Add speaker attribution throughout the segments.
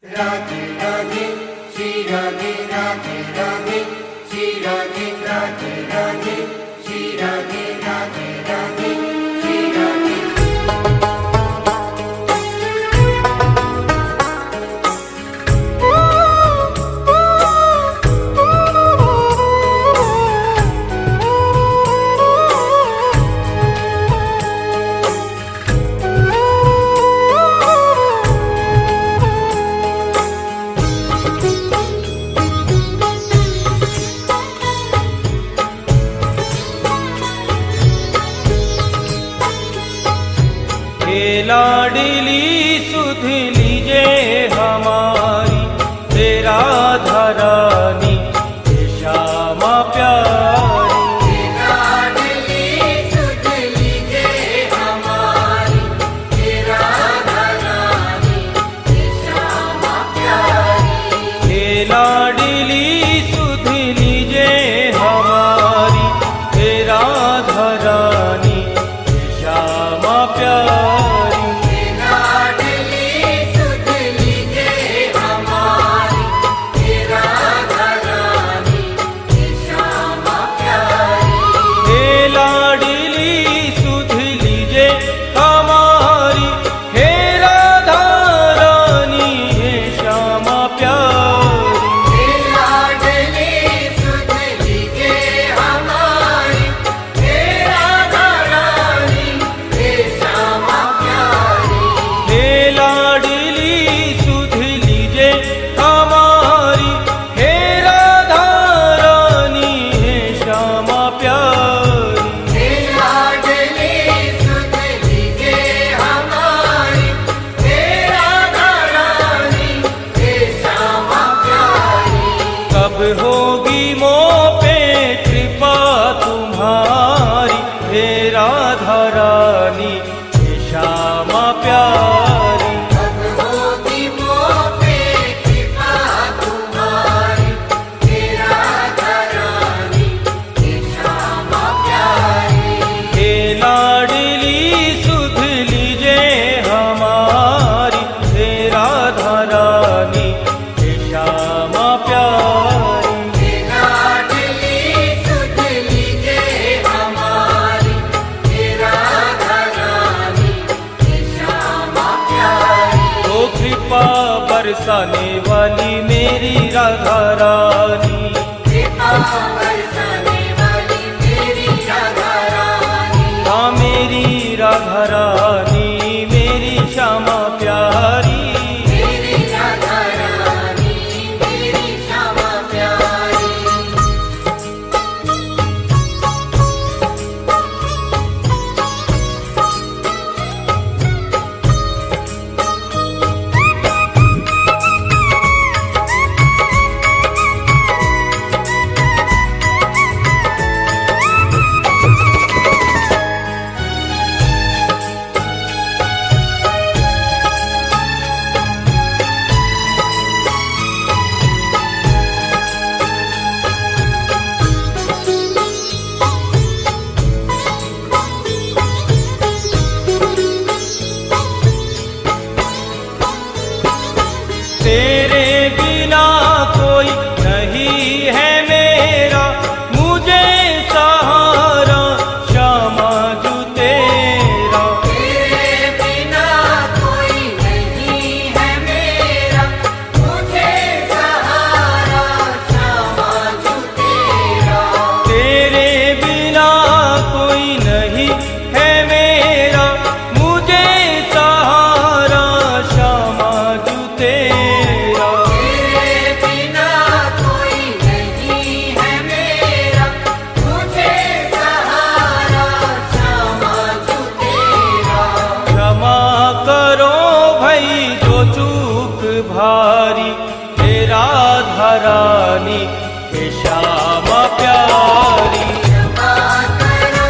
Speaker 1: राधे राधे श्री राधे राधे राधे श्री राधे राधे राधे श्री राधे राधे राधे श्री राधे।
Speaker 2: लाडली सुध लीजे हमारी तेरा धरानी श्यामा प्यारी।
Speaker 1: लाडली सुध लीजे हमारी तेरा धरानी श्यामा प्यारी।
Speaker 2: लाडली सुध लीजे हमारी तेरा धरानी श्यामा प्यारी। होगी मो पे कृपा तुम्हारी हे राधा रानी श्यामा प्यारी।
Speaker 1: अब होगी मो पे कृपा तुम्हारी हे राधा रानी श्यामा प्यारी।
Speaker 2: हे लाडली सुध लीजे हमारी हे राधा रानी श्यामा प्यारी। बरसाने वाली मेरी राधा रानी,
Speaker 1: कृपा बरसाने वाली मेरी राधा रानी।
Speaker 2: हाँ मेरी राधा रानी मेरी श्यामा प्यारी।
Speaker 1: मेरी राधा रानी मेरी श्यामा प्यारी।
Speaker 2: तेरे बिना कोई नहीं है मेरा मुझे सहारा श्यामा जू तेरा।
Speaker 1: तेरे बिना कोई नहीं है मेरा मुझे सहारा श्यामा जू तेरा।
Speaker 2: तेरे बिना कोई नहीं है मेरा मुझे सहारा श्यामा जू तेरा। भारी हे राधा रानी हे श्यामा प्यारी।
Speaker 1: क्षमा करो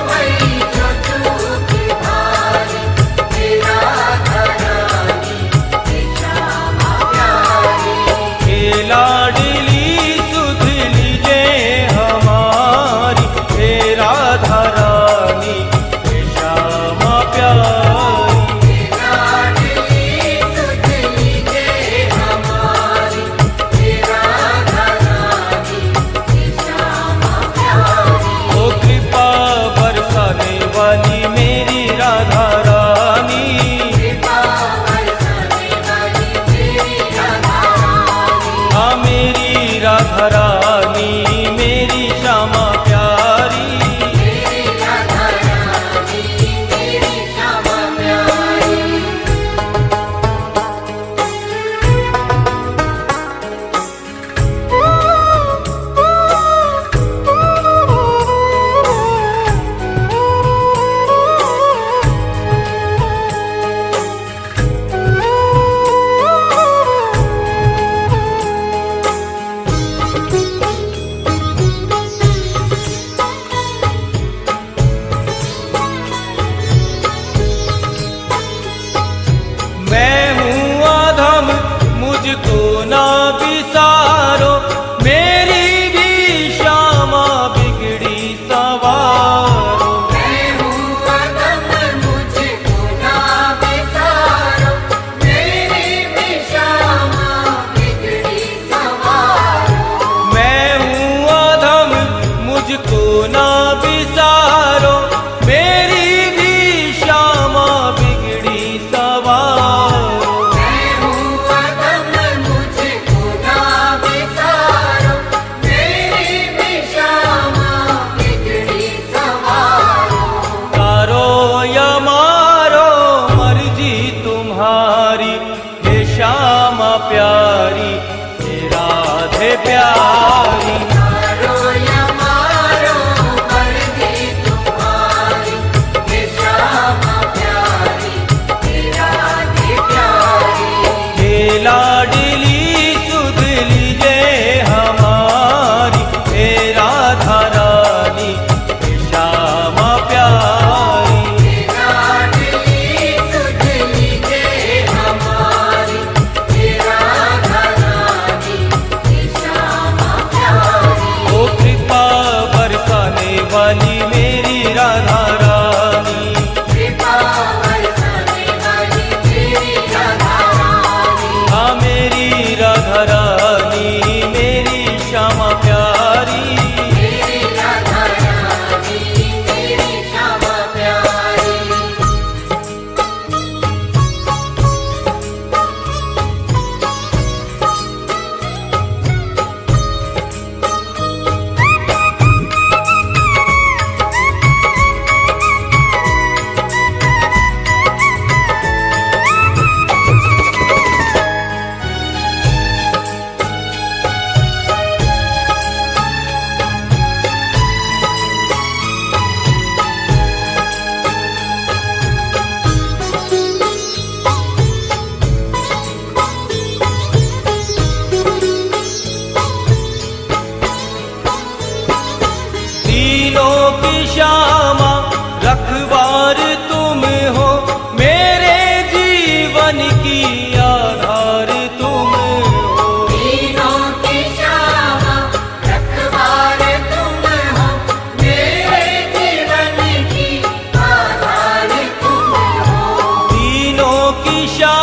Speaker 1: भाई जो चूक भारी हे राधा रानी हे श्यामा प्यारी।
Speaker 2: हे लाडली सुध लीजे हमारी हे राधा रानी हे श्यामा प्यारी।
Speaker 1: लाडली सुध लीजे
Speaker 2: निशा